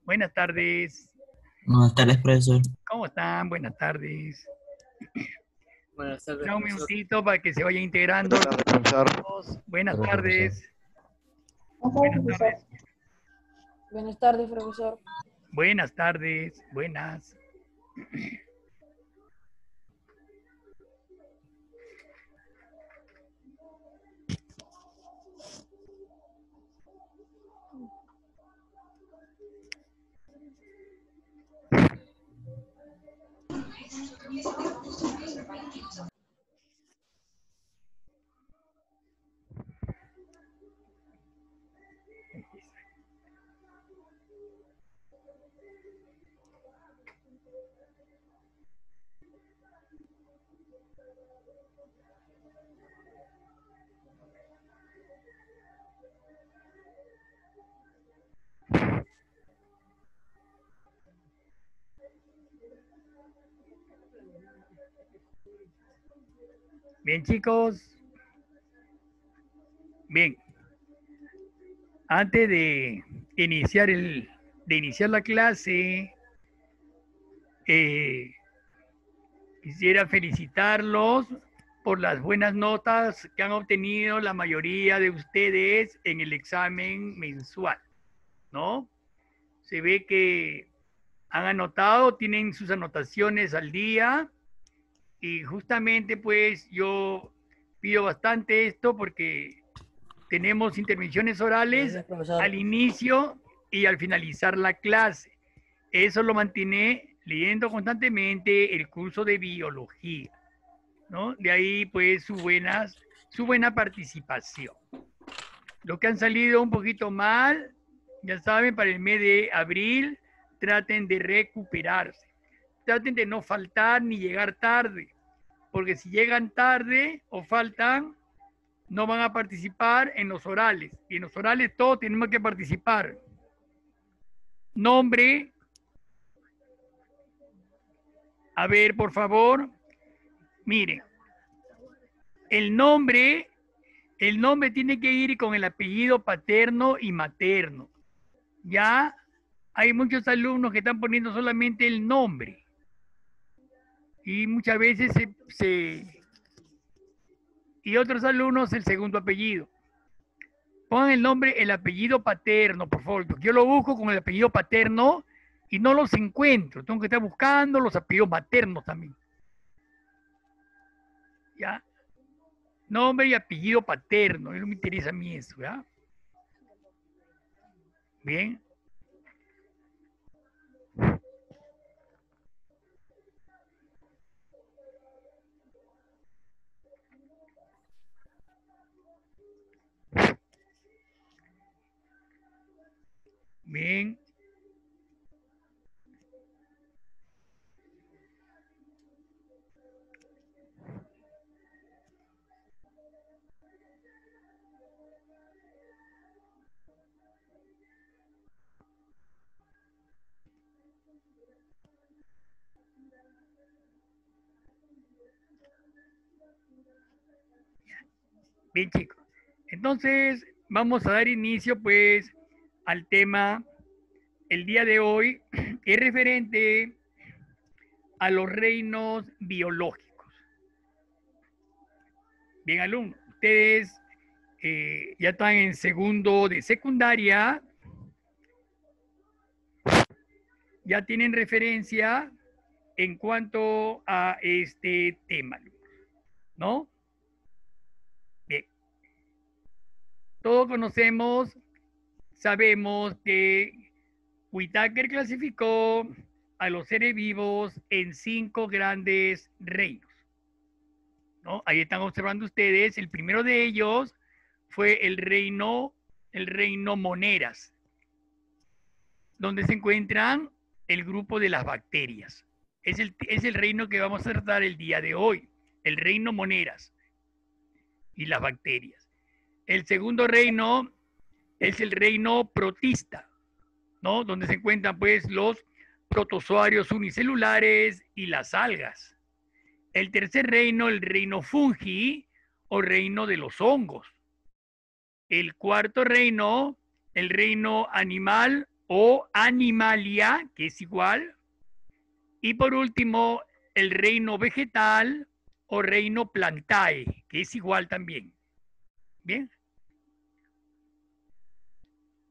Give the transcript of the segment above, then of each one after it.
Buenas tardes. Buenas tardes, profesor. ¿Cómo están? Buenas tardes. Buenas tardes, Da un profesor. minutito para que se vaya integrando. Buenas tardes, profesor. Buenas Buenas tardes, tardes. Buenas Buenas tardes, profesor. tardes. Buenas tardes, profesor. Buenas tardes. Buenas. Bien, chicos. Bien. Antes de iniciar la clase, quisiera felicitarlos por las buenas notas que han obtenido la mayoría de ustedes en el examen mensual, ¿no? Se ve que han anotado, tienen sus anotaciones al día y justamente pues yo pido bastante esto porque tenemos intervenciones orales Gracias, profesor. al inicio y al finalizar la clase. Eso lo mantiene leyendo constantemente el curso de biología, ¿no? De ahí pues su buena participación. Los que han salido un poquito mal, ya saben, para el mes de abril, traten de recuperarse. Traten de no faltar ni llegar tarde, porque si llegan tarde o faltan, no van a participar en los orales. Y en los orales todos tenemos que participar. Nombre. A ver, por favor. Miren. El nombre tiene que ir con el apellido paterno y materno. Ya hay muchos alumnos que están poniendo solamente el nombre. Y muchas veces y otros alumnos el segundo apellido. Pongan el nombre, el apellido paterno, por favor. Porque yo lo busco con el apellido paterno y no los encuentro. Tengo que estar buscando los apellidos maternos también. ¿Ya? Nombre y apellido paterno. No me interesa a mí eso, ¿ya? Bien. Bien. Bien, chicos. Entonces, vamos a dar inicio, pues, al tema. El día de hoy es referente a los reinos biológicos. Bien, alumnos, ustedes ya están en segundo de secundaria, ya tienen referencia en cuanto a este tema, ¿no? Bien. Todos conocemos, sabemos que Whittaker clasificó a los seres vivos en 5 grandes reinos, ¿no? Ahí están observando ustedes, el primero de ellos fue el reino Moneras, donde se encuentran el grupo de las bacterias. Es el reino que vamos a tratar el día de hoy, el reino Moneras y las bacterias. El segundo reino es el reino protista, ¿no? Donde se encuentran pues los protozoarios unicelulares y las algas. El tercer reino, el reino fungi o reino de los hongos. El cuarto reino, el reino animal o Animalia, que es igual. Y por último, el reino vegetal o reino Plantae, que es igual también. Bien.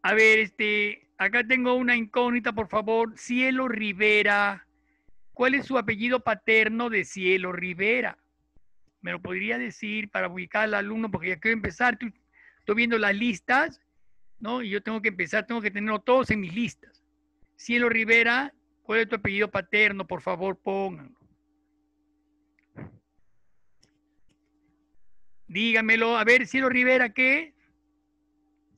A ver, acá tengo una incógnita, por favor. Cielo Rivera. ¿Cuál es su apellido paterno de Cielo Rivera? ¿Me lo podría decir para ubicar al alumno? Porque ya quiero empezar. Estoy viendo las listas, ¿no? Y yo tengo que empezar, tengo que tenerlos todos en mis listas. Cielo Rivera, ¿cuál es tu apellido paterno? Por favor, pónganlo. Dígamelo. A ver, Cielo Rivera, ¿qué?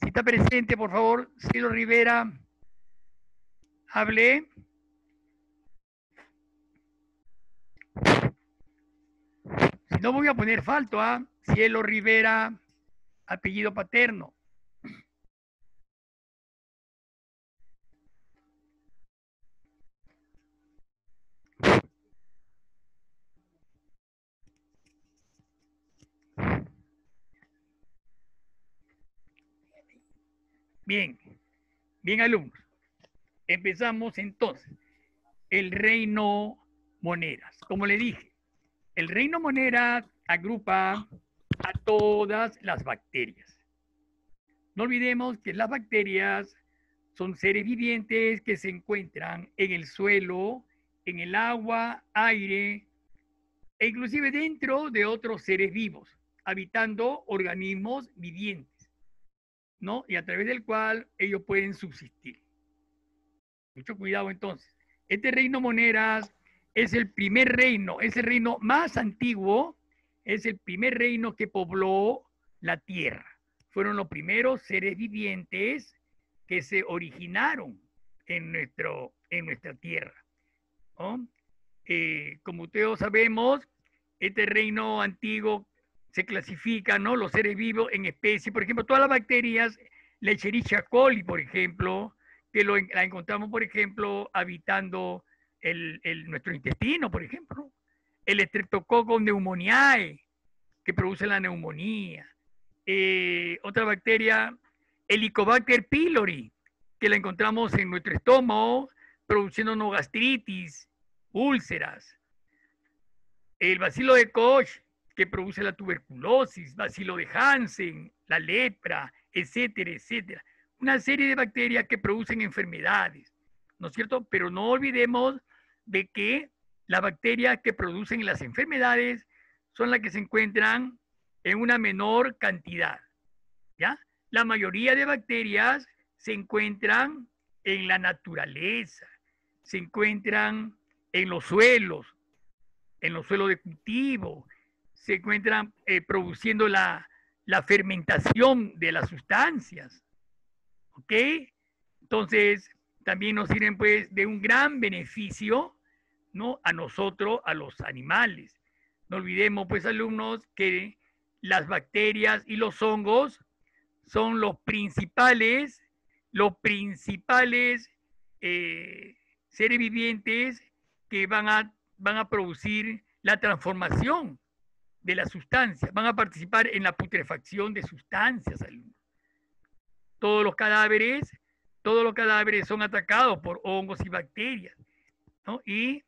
Si está presente, por favor, Cielo Rivera, hable. Si no, voy a poner falto a Cielo Rivera, apellido paterno. Bien, bien alumnos. Empezamos entonces. El reino Moneras. Como le dije, el reino Moneras agrupa a todas las bacterias. No olvidemos que las bacterias son seres vivientes que se encuentran en el suelo, en el agua, aire e inclusive dentro de otros seres vivos, habitando organismos vivientes, ¿no? Y a través del cual ellos pueden subsistir. Mucho cuidado entonces. Este reino Moneras es el primer reino, es el reino más antiguo, es el primer reino que pobló la tierra. Fueron los primeros seres vivientes que se originaron en nuestra tierra, ¿no? Como todos sabemos, este reino antiguo se clasifica, ¿no? Los seres vivos en especies, por ejemplo, todas las bacterias, la Escherichia coli, por ejemplo, que la encontramos, por ejemplo, habitando nuestro intestino, por ejemplo. El Streptococcus pneumoniae, que produce la neumonía. Otra bacteria, Helicobacter pylori, que la encontramos en nuestro estómago, produciéndonos gastritis, úlceras. El bacilo de Koch, que produce la tuberculosis, bacilo de Hansen, la lepra, etcétera, etcétera. Una serie de bacterias que producen enfermedades, ¿no es cierto? Pero no olvidemos de que las bacterias que producen las enfermedades son las que se encuentran en una menor cantidad, ¿ya? La mayoría de bacterias se encuentran en la naturaleza, se encuentran en los suelos de cultivo, se encuentran produciendo la fermentación de las sustancias, ¿ok? Entonces, también nos sirven pues de un gran beneficio, ¿no? A nosotros, a los animales. No olvidemos pues, alumnos, que las bacterias y los hongos son los principales seres vivientes que van a producir la transformación de las sustancias, van a participar en la putrefacción de sustancias, alumnos. Todos los cadáveres son atacados por hongos y bacterias, ¿no? Y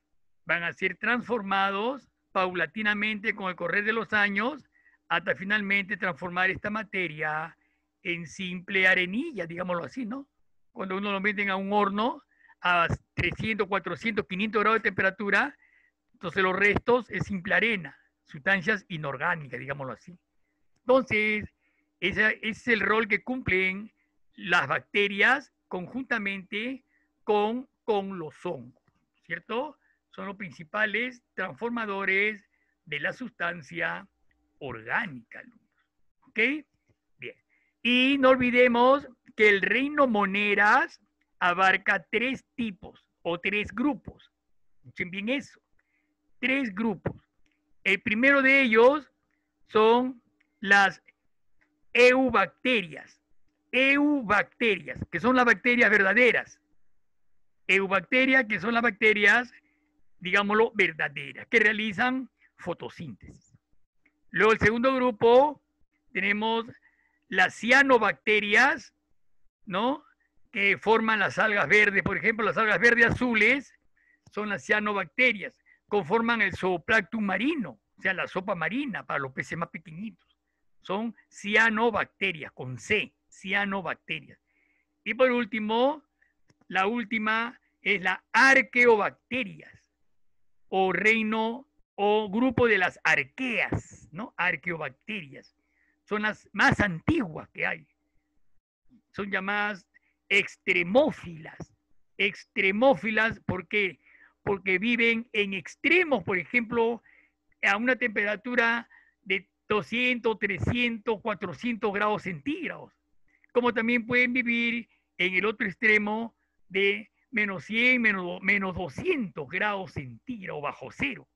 van a ser transformados paulatinamente con el correr de los años hasta finalmente transformar esta materia en simple arenilla, digámoslo así, ¿no? Cuando uno lo meten a un horno a 300, 400, 500 grados de temperatura, entonces los restos es simple arena, sustancias inorgánicas, digámoslo así. Entonces, ese es el rol que cumplen las bacterias conjuntamente con los hongos, ¿cierto? Son los principales transformadores de la sustancia orgánica, ¿ok? Bien. Y no olvidemos que el reino Moneras abarca 3 tipos o 3 grupos. Escuchen bien eso. 3 grupos. El primero de ellos son las eubacterias. Eubacterias, que son las bacterias verdaderas. Eubacterias, que son las bacterias, digámoslo, verdaderas, que realizan fotosíntesis. Luego el segundo grupo tenemos las cianobacterias, ¿no? que forman las algas verdes. Por ejemplo, las algas verdes azules son las cianobacterias, conforman el zooplancton marino, o sea, la sopa marina para los peces más pequeñitos. Son cianobacterias, con C, cianobacterias. Y por último, la última es la arqueobacterias, o reino o grupo de las arqueas, ¿no? Arqueobacterias. Son las más antiguas que hay. Son llamadas extremófilas. Extremófilas, ¿por qué? Porque viven en extremos, por ejemplo, a una temperatura de 200, 300, 400 grados centígrados. Como también pueden vivir en el otro extremo de menos 100, menos 200 grados centígrados bajo cero.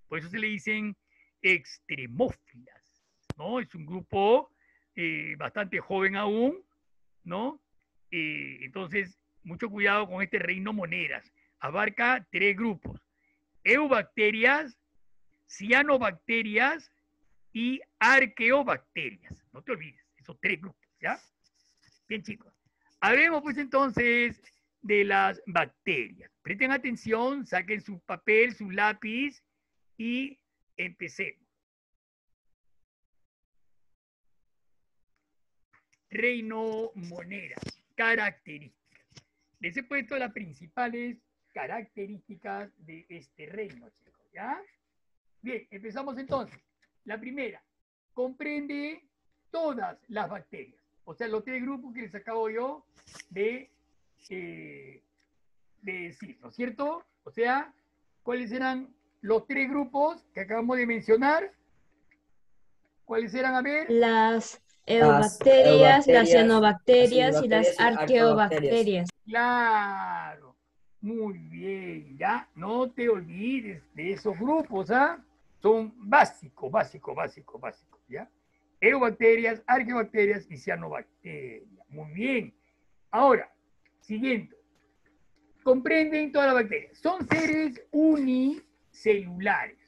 Por eso se le dicen extremófilas, ¿no? Es un grupo bastante joven aún, ¿no? Entonces, mucho cuidado con este reino moneras. Abarca 3 grupos: eubacterias, cianobacterias y arqueobacterias. No te olvides, esos 3 grupos, ¿ya? Bien, chicos. Hablemos pues entonces de las bacterias. Presten atención, saquen su papel, su lápiz y empecemos. Reino moneras, características. Les he puesto las principales características de este reino, chicos, ¿ya? Bien, empezamos entonces. La primera, comprende todas las bacterias. O sea, los 3 grupos que les acabo yo de decir, ¿no es cierto? O sea, ¿cuáles eran los 3 grupos que acabamos de mencionar? ¿Cuáles eran? A ver. Las eubacterias, las cianobacterias y las arqueobacterias. Claro. Muy bien, ya. No te olvides de esos grupos, ¿ah? Son básicos, ¿ya? Eubacterias, arqueobacterias y cianobacterias. Muy bien. Ahora, siguiente. Comprenden todas las bacterias. Son seres unicelulares.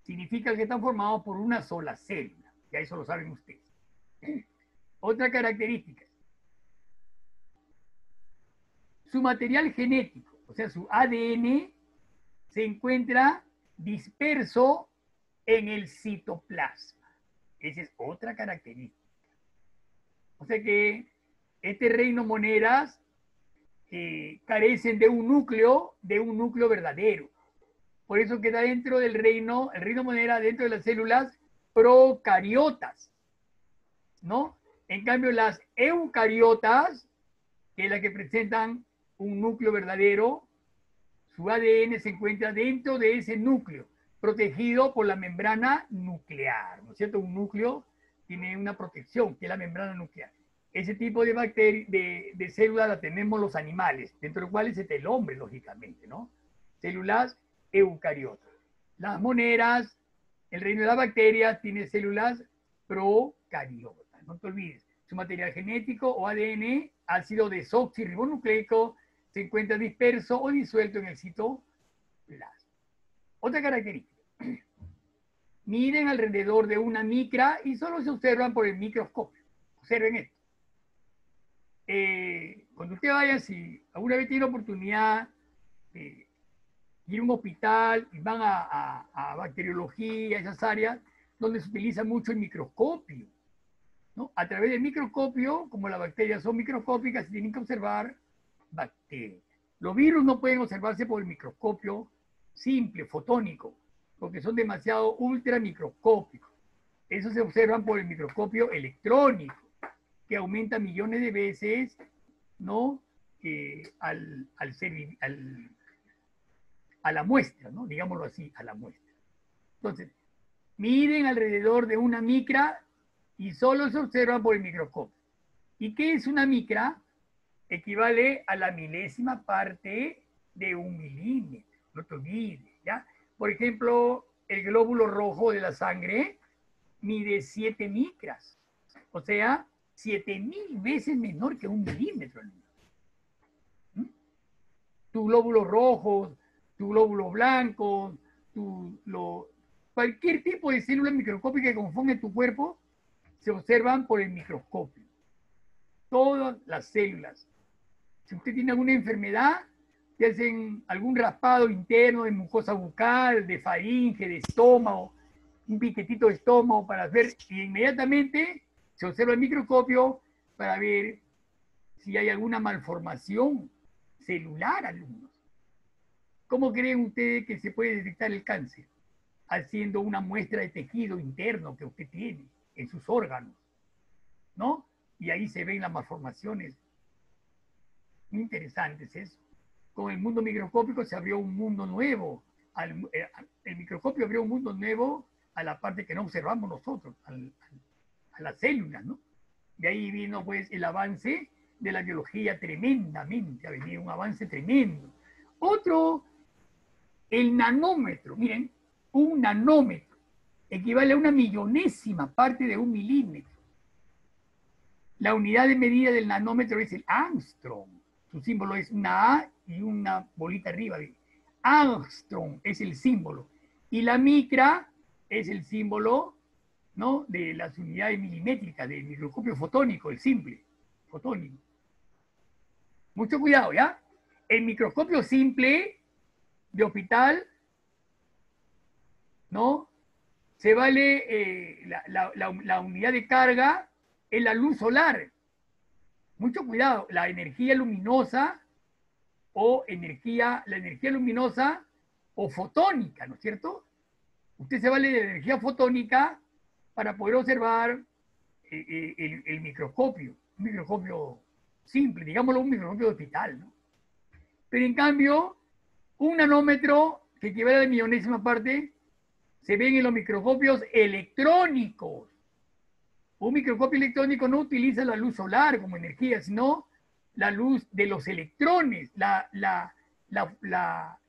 Significa que están formados por una sola célula. Ya eso lo saben ustedes. Otra característica. Su material genético, o sea, su ADN, se encuentra disperso en el citoplasma. Esa es otra característica. O sea que este reino moneras carecen de un núcleo verdadero. Por eso queda dentro del reino, el reino monera, dentro de las células procariotas, ¿no? En cambio, las eucariotas, que es la que presentan un núcleo verdadero, su ADN se encuentra dentro de ese núcleo, protegido por la membrana nuclear, ¿no es cierto? Un núcleo tiene una protección, que es la membrana nuclear. Ese tipo de bacterias, de células la tenemos los animales, dentro de los cuales está el hombre, lógicamente, ¿no? Células eucariotas. Las moneras, el reino de las bacterias, tiene células procariotas. No te olvides, su material genético o ADN, ácido desoxirribonucleico, se encuentra disperso o disuelto en el citoplasma. Otra característica. Miden alrededor de una micra y solo se observan por el microscopio. Observen esto. Cuando usted vaya, si alguna vez tiene oportunidad de ir a un hospital y van a bacteriología, esas áreas, donde se utiliza mucho el microscopio, ¿no? A través del microscopio, como las bacterias son microscópicas, se tienen que observar bacterias. Los virus no pueden observarse por el microscopio simple, fotónico, porque son demasiado ultramicroscópicos. Esos se observan por el microscopio electrónico, que aumenta millones de veces, ¿no? A la muestra, ¿no? Digámoslo así, a la muestra. Entonces, miden alrededor de una micra y solo se observan por el microscopio. ¿Y qué es una micra? Equivale a la milésima parte de 1 milímetro. No te olvides, ¿ya? Por ejemplo, el glóbulo rojo de la sangre mide 7 micras. O sea, 7.000 veces menor que 1 milímetro. ¿Mm? Tu glóbulo rojo, tu glóbulo blanco, cualquier tipo de célula microscópica que conforme tu cuerpo, se observan por el microscopio. Todas las células Si usted tiene alguna enfermedad, te hacen algún raspado interno de mucosa bucal, de faringe, de estómago, un piquetito de estómago para ver, y inmediatamente se observa el microscopio para ver si hay alguna malformación celular, alumnos. ¿Cómo creen ustedes que se puede detectar el cáncer? Haciendo una muestra de tejido interno que usted tiene en sus órganos, ¿no? Y ahí se ven las malformaciones. Muy interesante es eso. Con el mundo microscópico se abrió un mundo nuevo. El microscopio abrió un mundo nuevo a la parte que no observamos nosotros, a las células, ¿no? De ahí vino pues el avance de la biología tremendamente, ha venido un avance tremendo. Otro, el nanómetro. Miren, un nanómetro equivale a una millonésima parte de un milímetro. La unidad de medida del nanómetro es el Angstrom. Su símbolo es una A y una bolita arriba. Angstrom es el símbolo. Y la micra es el símbolo, ¿no?, de las unidades milimétricas del microscopio fotónico, el simple, fotónico. Mucho cuidado, ¿ya? El microscopio simple de hospital, ¿no?, se vale, la unidad de carga es la luz solar. Mucho cuidado, la energía luminosa o la energía luminosa o fotónica, ¿no es cierto? Usted se vale de la energía fotónica para poder observar el microscopio, un microscopio simple, digámoslo, un microscopio de hospital, ¿no? Pero en cambio, un nanómetro, que equivale a la millonésima parte, se ven en los microscopios electrónicos. Un microscopio electrónico no utiliza la luz solar como energía, sino la luz de los electrones, la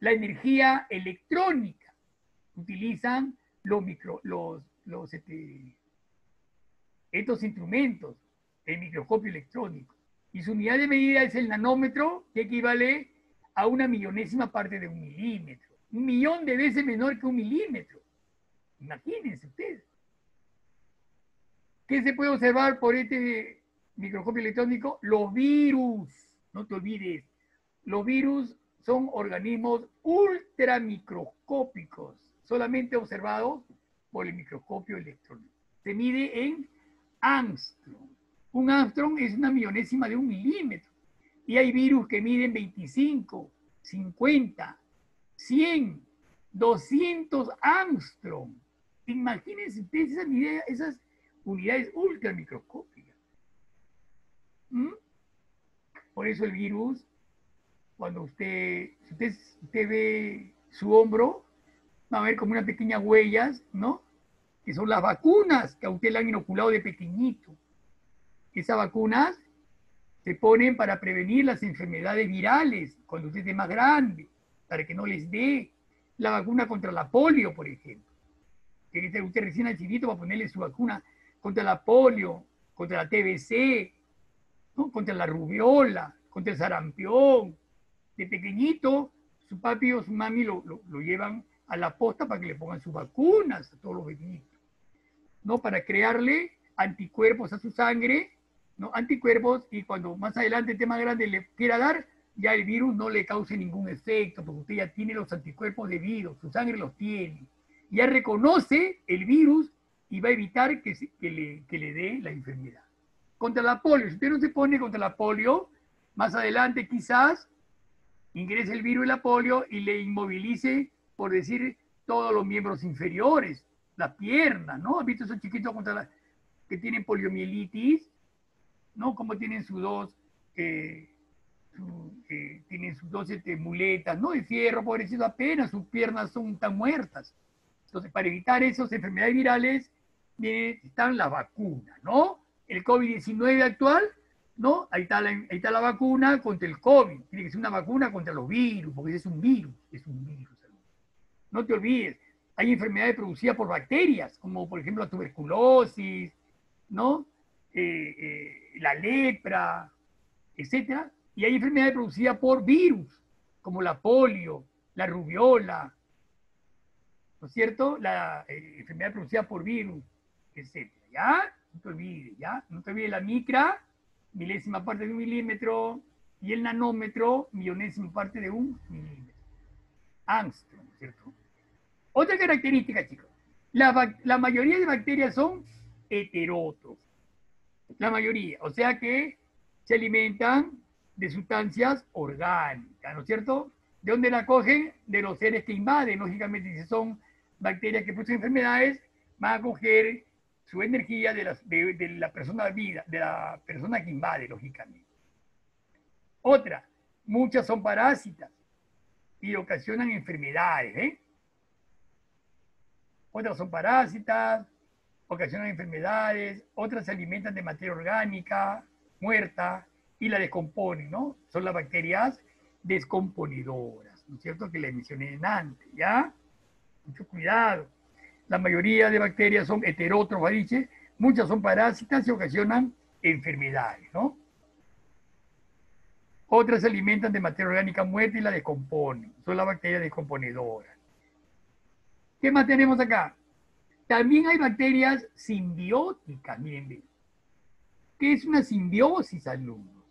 energía electrónica. Utilizan estos instrumentos, el microscopio electrónico. Y su unidad de medida es el nanómetro, que equivale a una millonésima parte de un milímetro. 1.000.000 de veces menor que un milímetro. Imagínense ustedes. ¿Qué se puede observar por este microscopio electrónico? Los virus. No te olvides. Los virus son organismos ultramicroscópicos, solamente observados por el microscopio electrónico. Se mide en Angstrom. Un Angstrom es una millonésima de un milímetro. Y hay virus que miden 25, 50, 100, 200 Angstrom. Imagínense ustedes esas unidades ultramicroscópicas. Por eso el virus, cuando usted ve su hombro, va a ver como unas pequeñas huellas, ¿no?, que son las vacunas que a usted le han inoculado de pequeñito. Esas vacunas se ponen para prevenir las enfermedades virales cuando usted es más grande, para que no les dé. La vacuna contra la polio, por ejemplo. Que usted recién nacidito va a ponerle su vacuna contra la polio, contra la TBC, ¿no?, contra la rubiola, contra el sarampión. De pequeñito, su papi o su mami lo llevan a la posta para que le pongan sus vacunas a todos los bebitos, ¿no?, para crearle anticuerpos a su sangre, ¿no?, anticuerpos, y cuando más adelante, el tema grande, le quiera dar, ya el virus no le cause ningún efecto, porque usted ya tiene los anticuerpos debidos, su sangre los tiene. Ya reconoce el virus y va a evitar que le dé la enfermedad. Contra la polio, si usted no se pone contra la polio, más adelante quizás ingrese el virus de la polio y le inmovilice, por decir, todos los miembros inferiores, la pierna, ¿no? ¿Has visto esos chiquitos que tienen poliomielitis? ¿No? Como tienen sus dos muletas, ¿no?, de fierro, pobrecito, apenas sus piernas son tan muertas. Entonces, para evitar esas enfermedades virales, están las vacunas, ¿no? El COVID-19 actual, ¿no? Ahí está la vacuna contra el COVID. Tiene que ser una vacuna contra los virus, porque es un virus. No te olvides, hay enfermedades producidas por bacterias, como por ejemplo la tuberculosis, ¿no?, la lepra, etcétera. Y hay enfermedades producidas por virus, como la polio, la rubiola, ¿no es cierto? La enfermedad producida por virus, etc. ¿Ya? No te olvides, ¿ya? No te olvides la micra, milésima parte de un milímetro, Y el nanómetro, millonésima parte de un milímetro. Angstrom, ¿cierto? Otra característica, chicos. La mayoría de bacterias son heterótrofas. La mayoría. O sea que se alimentan de sustancias orgánicas, ¿no es cierto? ¿De dónde la cogen? De los seres que invaden. Lógicamente, si son bacterias que producen enfermedades, van a coger su energía de la persona vida, de la persona que invade, lógicamente. Otra, muchas son parásitas y ocasionan enfermedades, ¿eh? Otras son parásitas, ocasionan enfermedades, otras se alimentan de materia orgánica, muerta, y la descomponen, ¿no? Son las bacterias descomponedoras, ¿no es cierto? Que les mencioné antes, ¿ya? Mucho cuidado. La mayoría de bacterias son heterótrofas, dice, muchas son parásitas y ocasionan enfermedades, ¿no? Otras se alimentan de materia orgánica muerta y la descomponen. Son las bacterias descomponedoras. ¿Qué más tenemos acá? También hay bacterias simbióticas, miren bien. ¿Qué es una simbiosis, alumnos?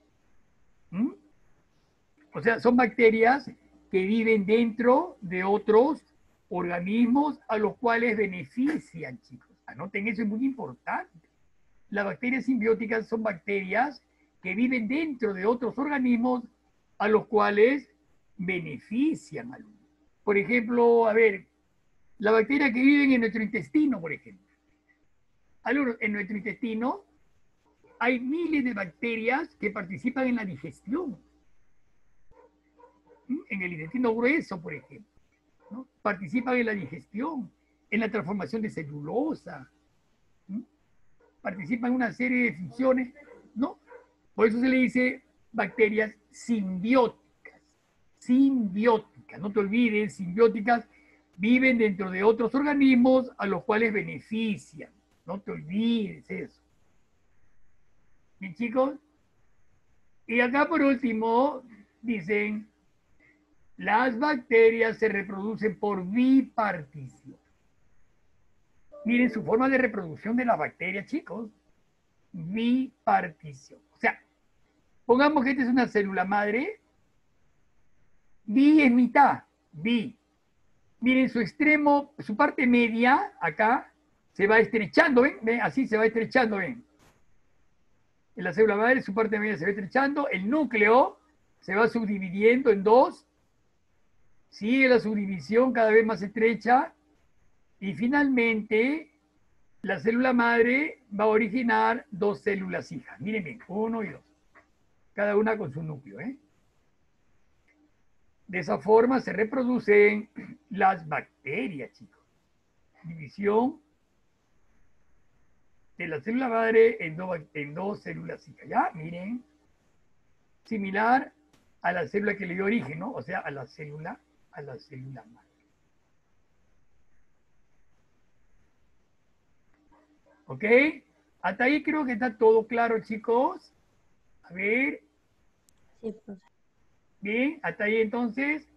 ¿Mm? O sea, son bacterias que viven dentro de otros organismos a los cuales benefician, chicos. Anoten, eso es muy importante. Las bacterias simbióticas son bacterias que viven dentro de otros organismos a los cuales benefician, alumnos. Por ejemplo, a ver, las bacterias que viven en nuestro intestino, por ejemplo. Alumnos, en nuestro intestino hay miles de bacterias que participan en la digestión. En el intestino grueso, por ejemplo, ¿no? Participan en la digestión, en la transformación de celulosa, ¿no? Participan en una serie de funciones, ¿no? Por eso se le dice bacterias simbióticas. Simbióticas, no te olvides, simbióticas viven dentro de otros organismos a los cuales benefician. No te olvides eso. Bien, chicos. Y acá por último dicen, las bacterias se reproducen por bipartición. Miren su forma de reproducción de las bacterias, chicos. Bipartición. O sea, pongamos que esta es una célula madre. Bi es mitad. Bi. Miren su extremo, su parte media, acá, se va estrechando, ¿ven? ¿Ven? Así se va estrechando, ¿ven? En la célula madre su parte media se va estrechando, el núcleo se va subdividiendo en dos, sigue la subdivisión cada vez más estrecha, y finalmente la célula madre va a originar dos células hijas. Miren bien, 1 y 2. Cada una con su núcleo, ¿eh? De esa forma se reproducen las bacterias, chicos. División de la célula madre en dos células hijas. ¿Ya? Miren. Similar a la célula que le dio origen, ¿no? O sea, a la célula madre. ¿Ok? Hasta ahí creo que está todo claro, chicos. A ver. Sí, profe. Bien, hasta ahí entonces.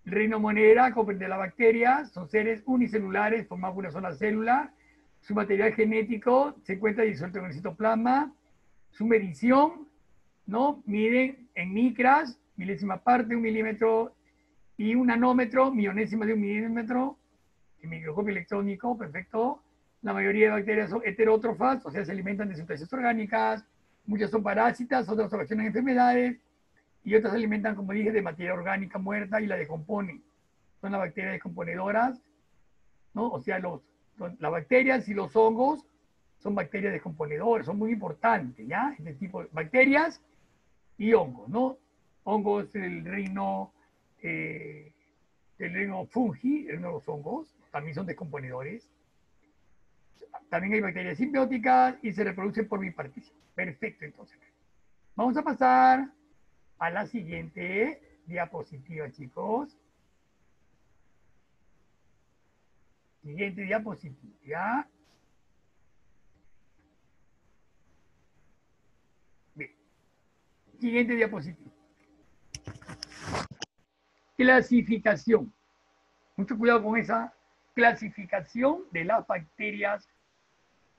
El reino monedera comprende las bacterias, son seres unicelulares, forman una sola célula. Su material genético se encuentra disuelto en el citoplasma. Su medición, ¿no? Miden en micras, milésima parte, 1 milímetro, y un nanómetro, millonésima de 1 milímetro. El microscopio electrónico, perfecto. La mayoría de bacterias son heterótrofas, o sea, se alimentan de sustancias orgánicas. Muchas son parásitas, otras ocasionan enfermedades. Y otras se alimentan, como dije, de materia orgánica muerta y la descomponen. Son las bacterias descomponedoras, ¿no? O sea, las bacterias y los hongos son bacterias descomponedoras, son muy importantes, ¿ya? Este tipo de bacterias y hongos, ¿no? Hongos del reino fungi, el reino de los hongos, también son descomponedores. También hay bacterias simbióticas y se reproducen por bipartición. Perfecto, entonces. Vamos a pasar a la siguiente diapositiva, chicos. Siguiente diapositiva. Bien. Siguiente diapositiva. Clasificación. Mucho cuidado con esa clasificación de las bacterias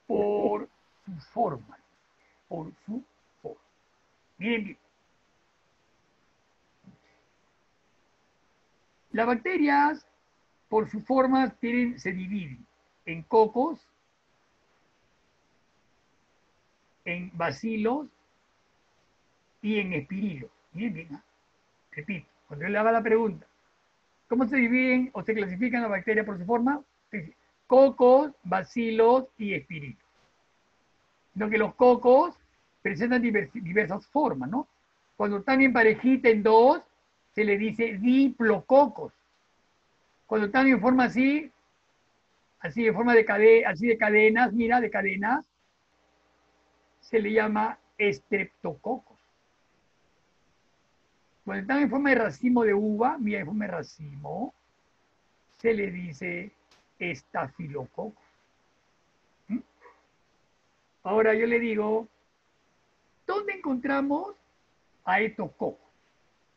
por su forma. Por su forma. Miren bien. Las bacterias, por sus formas, se dividen en cocos, en bacilos y en espirilos. Bien, bien. Repito, cuando yo le haga la pregunta, ¿cómo se dividen o se clasifican las bacterias por su forma? Cocos, bacilos y espirilos. Sino que los cocos presentan diversas formas, ¿no? Cuando están en parejita en dos, se le dice diplococos. Cuando están en forma así de forma así de cadenas, mira, de cadenas, se le llama estreptococos. Cuando están en forma de racimo de uva, mira, en forma de racimo, se le dice estafilococos. ¿Mm? Ahora yo le digo, ¿dónde encontramos a estos cocos?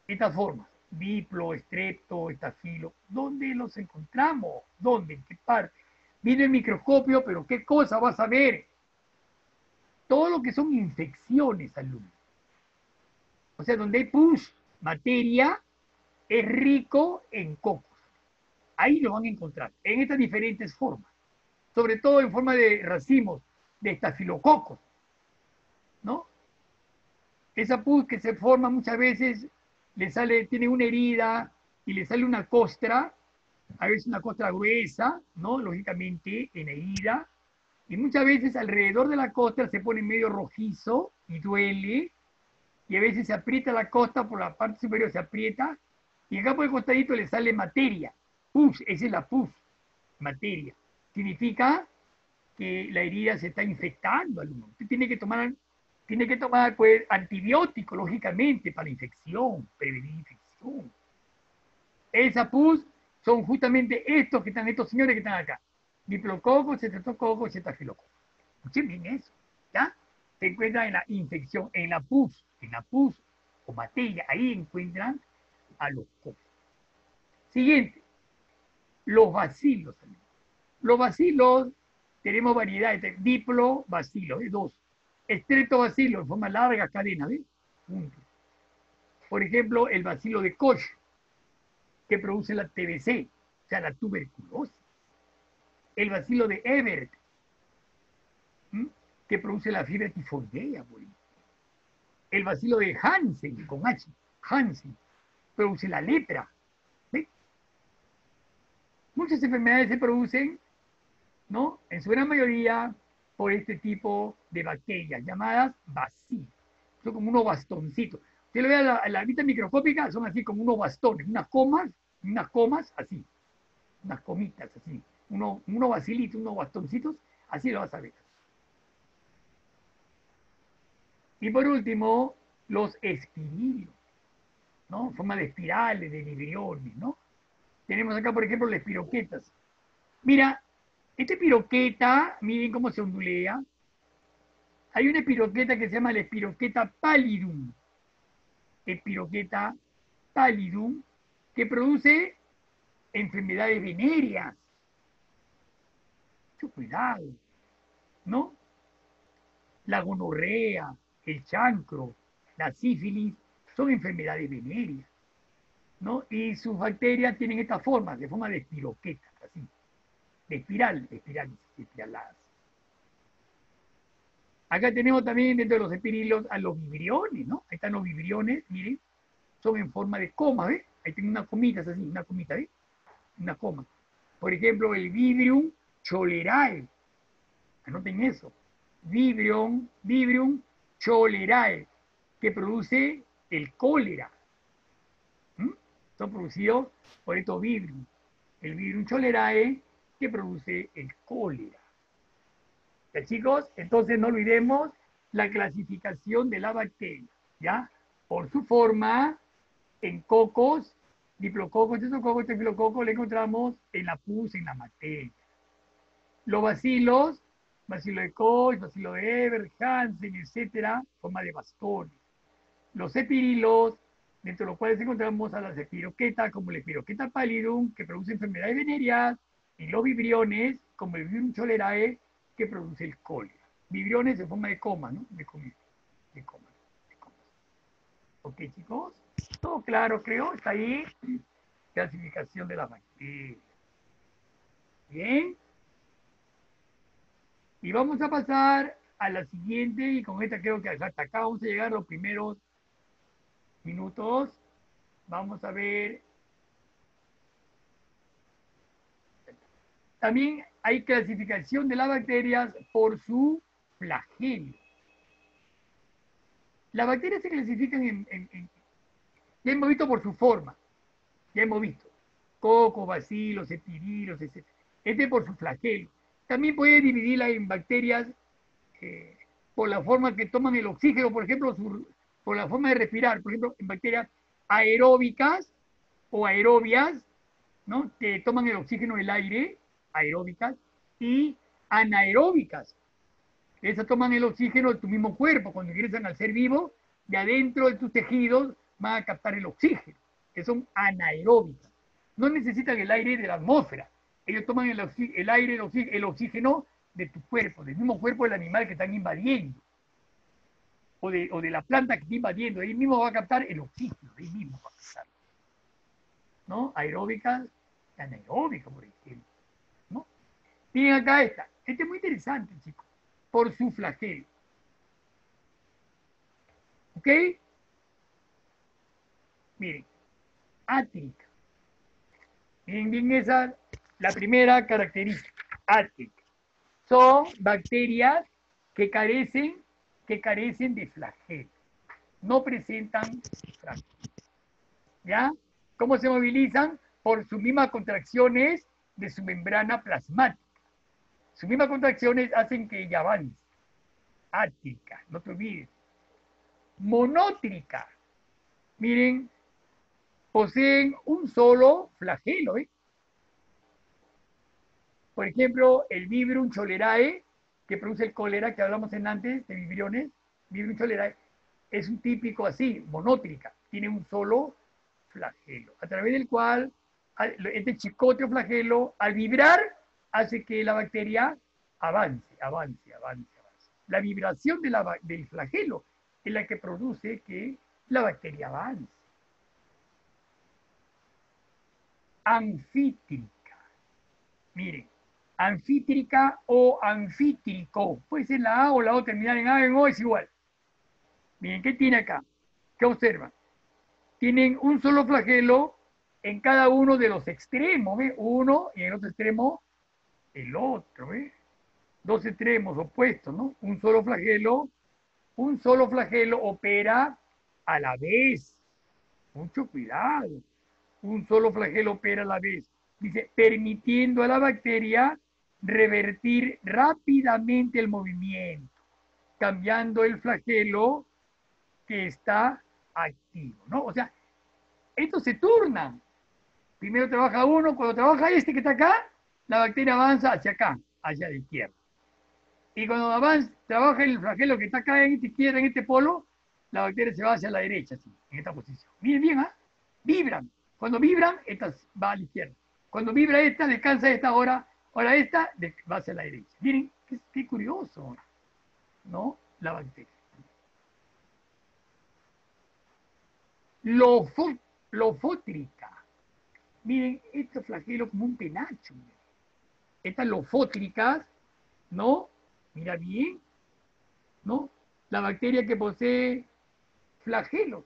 Estas formas, diplo, estrepto, estafilo, ¿dónde los encontramos? ¿Dónde? ¿En qué parte? Viene el microscopio, pero ¿qué cosa vas a ver? Todo lo que son infecciones, alumnos. O sea, donde hay pus, materia, es rico en cocos. Ahí lo van a encontrar, en estas diferentes formas. Sobre todo en forma de racimos, de estafilococos, ¿no? Esa pus que se forma muchas veces, tiene una herida y le sale una costra, a veces una costra gruesa, ¿no? Lógicamente, en la herida. Y muchas veces alrededor de la costra se pone medio rojizo y duele. Y a veces se aprieta la costa, por la parte superior se aprieta, y acá por el costadito le sale materia. Pus, esa es la pus, materia. Significa que la herida se está infectando, alumno. Usted tiene que tomar pues, antibiótico, lógicamente, para la infección, prevenir infección. Esa pus son justamente estos señores que están acá. Diplococos, estreptococos, estafilococos. Escuchen bien eso, ¿ya? Se encuentran en la infección, en la pus o materia, ahí encuentran a los cocos. Siguiente, los bacilos. Los bacilos, tenemos variedades de diplobacilos, de dos. Estreptobacilos, en forma larga cadena, ¿ves? Juntos. Por ejemplo, el bacilo de Koch, que produce la TBC, o sea, la tuberculosis. El bacilo de Ebert, que produce la fiebre tifoidea, por ejemplo. El bacilo de Hansen, con H, Hansen, produce la lepra. ¿Ves? Muchas enfermedades se producen, ¿no? En su gran mayoría por este tipo de bacterias llamadas bacilos. Son como unos bastoncitos. Usted lo ve a la vista microscópica, son así como unos bastones, unas comas así, unas comitas así, unos bacilitos, unos bastoncitos, así lo vas a ver. Y por último, los espirilos, ¿no? En forma de espirales, de vibriones, ¿no? Tenemos acá, por ejemplo, las espiroquetas. Mira, esta espiroqueta, miren cómo se ondulea. Hay una espiroqueta que se llama la espiroqueta pallidum. Espiroqueta pallidum, que produce enfermedades venéreas. Mucho cuidado, ¿no? La gonorrea, el chancro, la sífilis, son enfermedades venéreas, ¿no? Y sus bacterias tienen estas formas, de forma de espiroqueta, así, de espiraladas. Acá tenemos también dentro de los espirilos a los vibriones, ¿no? Ahí están los vibriones, miren, son en forma de coma, ¿ves? Ahí tienen unas comitas así, una comita, ¿ves? Una coma. Por ejemplo, el Vibrio cholerae. Anoten eso. Vibrio cholerae, que produce el cólera. Son producidos por estos Vibrium. El Vibrio cholerae, que produce el cólera. ¿Ya, chicos? Entonces no olvidemos la clasificación de la bacteria, ¿ya? Por su forma, en cocos, diplococos, tetrococos, estafilococos, le encontramos en la pus, en la materia. Los bacilos, bacilo de Koch, bacilo de Ebert, Hansen, etcétera, forma de bastones. Los espirilos, dentro de los cuales encontramos a las espiroquetas, como la espiroqueta pallidum, que produce enfermedades venéreas, y los vibriones, como el Vibrio cholerae, que produce el cólera. Vibriones en forma de coma, ¿no? De coma. Ok, chicos. Todo claro, creo. ¿Está ahí? clasificación de las bacterias. Bien. Y vamos a pasar a la siguiente, y con esta creo que hasta acá vamos a llegar los primeros minutos. Vamos a ver. También hay clasificación de las bacterias por su flagelo. Las bacterias se clasifican ya hemos visto por su forma, ya hemos visto. Cocos, bacilos, epidilos, etc. Este por su flagelo. También puede dividirla en bacterias por la forma que toman el oxígeno, por ejemplo, por la forma de respirar, por ejemplo, en bacterias aeróbicas o aerobias, ¿no? Que toman el oxígeno del aire, aeróbicas, y anaeróbicas. Esas toman el oxígeno de tu mismo cuerpo. Cuando ingresan al ser vivo, de adentro de tus tejidos van a captar el oxígeno, que son anaeróbicas. No necesitan el aire de la atmósfera. Ellos toman el aire, el oxígeno de tu cuerpo, del mismo cuerpo del animal que están invadiendo, o de la planta que está invadiendo. Ahí mismo va a captar el oxígeno, ahí mismo va a captar. ¿No? Aeróbicas y anaeróbicas, por ejemplo. ¿No? Miren acá esta. Este es muy interesante, chicos. Por su flagelo. ¿Ok? Miren. Átrica. Miren bien esa, la primera característica. Átrica. Son bacterias que carecen de flagelo. No presentan flagelo. ¿Ya? ¿Cómo se movilizan? Por sus mismas contracciones de su membrana plasmática. Sus mismas contracciones hacen que ella avance. Átrica, no te olvides. Monótrica. Miren, poseen un solo flagelo. Por ejemplo, el Vibrio cholerae, que produce el cólera que hablamos en antes, de vibriones, Vibrio cholerae, es un típico así, monótrica. Tiene un solo flagelo, a través del cual este chicoteo flagelo, al vibrar, hace que la bacteria avance. La vibración del flagelo es la que produce que la bacteria avance. Anfítrica. Miren, anfítrica o anfítrico. Puede ser la A o la O terminar en A, en O, es igual. Miren, ¿qué tiene acá? ¿Qué observan? Tienen un solo flagelo en cada uno de los extremos, ¿ve? Uno y en el otro extremo el otro, ¿ve? Dos extremos opuestos, ¿no? Un solo flagelo opera a la vez. Mucho cuidado. Un solo flagelo opera a la vez. Dice, permitiendo a la bacteria revertir rápidamente el movimiento, cambiando el flagelo que está activo, ¿no? O sea, estos se turnan. Primero trabaja uno, cuando trabaja este que está acá, la bacteria avanza hacia acá, hacia la izquierda. Y cuando trabaja el flagelo que está acá en esta izquierda, en este polo, la bacteria se va hacia la derecha, así, en esta posición. Miren bien, ¿ah? Vibran. Cuando vibran, esta va a la izquierda. Cuando vibra esta, descansa esta, ahora esta, va hacia la derecha. Miren, qué curioso, ¿no? La bacteria. Lofótrica. Miren, este flagelo como un penacho. Miren. Estas lofótricas, ¿no? Mira bien, ¿no? La bacteria que posee flagelos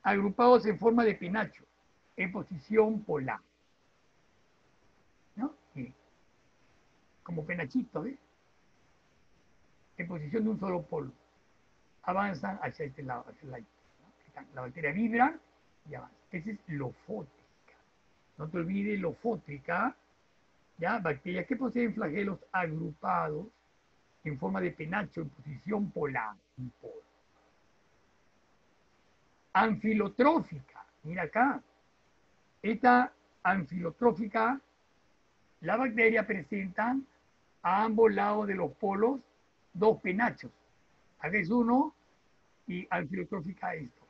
agrupados en forma de penacho, en posición polar. ¿No? Miren, como penachitos, ¿ves? En posición de un solo polo. Avanzan hacia este lado, hacia el lado. ¿No? La bacteria vibra y avanza. Esa es lofótrica. No te olvides, lofótrica, ¿ya? Bacterias que poseen flagelos agrupados en forma de penacho en posición polar, un polo. Anfilotrófica, mira acá. Esta anfilotrófica, la bacteria presenta a ambos lados de los polos dos penachos. Acá es uno y anfilotrófica esto.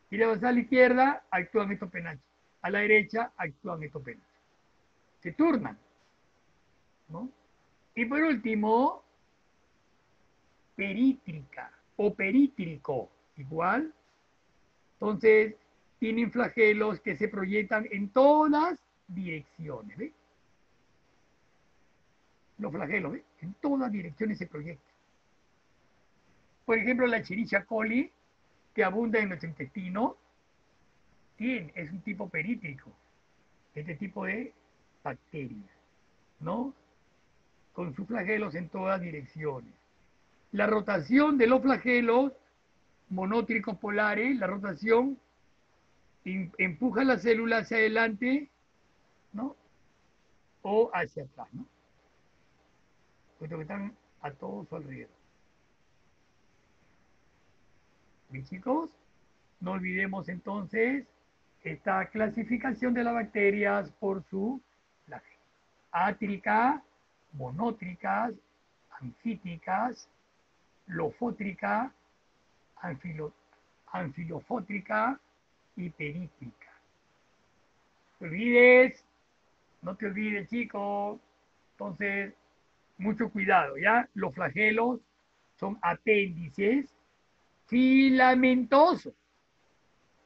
Y le vas a la izquierda, actúan estos penachos. A la derecha, actúan estos penachos. Se turnan, ¿no? Y por último, perítrica o perítrico, igual. Entonces, tienen flagelos que se proyectan en todas direcciones. ¿Ve? Los flagelos, ¿ve? En todas direcciones se proyectan. Por ejemplo, la Escherichia coli, que abunda en nuestro intestino, es un tipo perítrico, este tipo de bacteria, ¿no? Con sus flagelos en todas direcciones. La rotación de los flagelos monótricos polares, la rotación empuja la célula hacia adelante, ¿no? O hacia atrás, ¿no? Puesto que están a todo su alrededor. Bien, chicos, no olvidemos entonces esta clasificación de las bacterias por su flagelo. Átrica, monótricas, anfíticas, lofótrica, anfilofótrica y perítrica. No te olvides, chicos. Entonces, mucho cuidado, ¿ya? Los flagelos son apéndices filamentosos,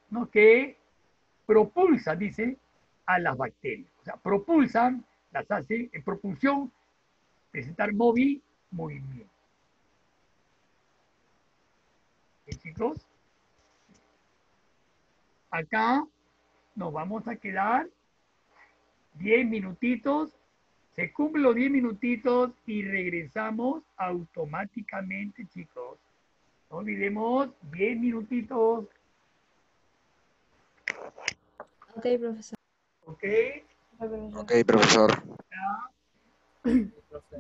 ¿no? Que propulsan, dice, a las bacterias. O sea, propulsan, las hace en propulsión, presentar movimiento. ¿Bien, chicos? Acá nos vamos a quedar 10 minutitos. Se cumplen los 10 minutitos y regresamos automáticamente, chicos. No olvidemos 10 minutitos. Ok, profesor. ¿Ok? Ok, profesor. Ok, profesor. Ya. Profe.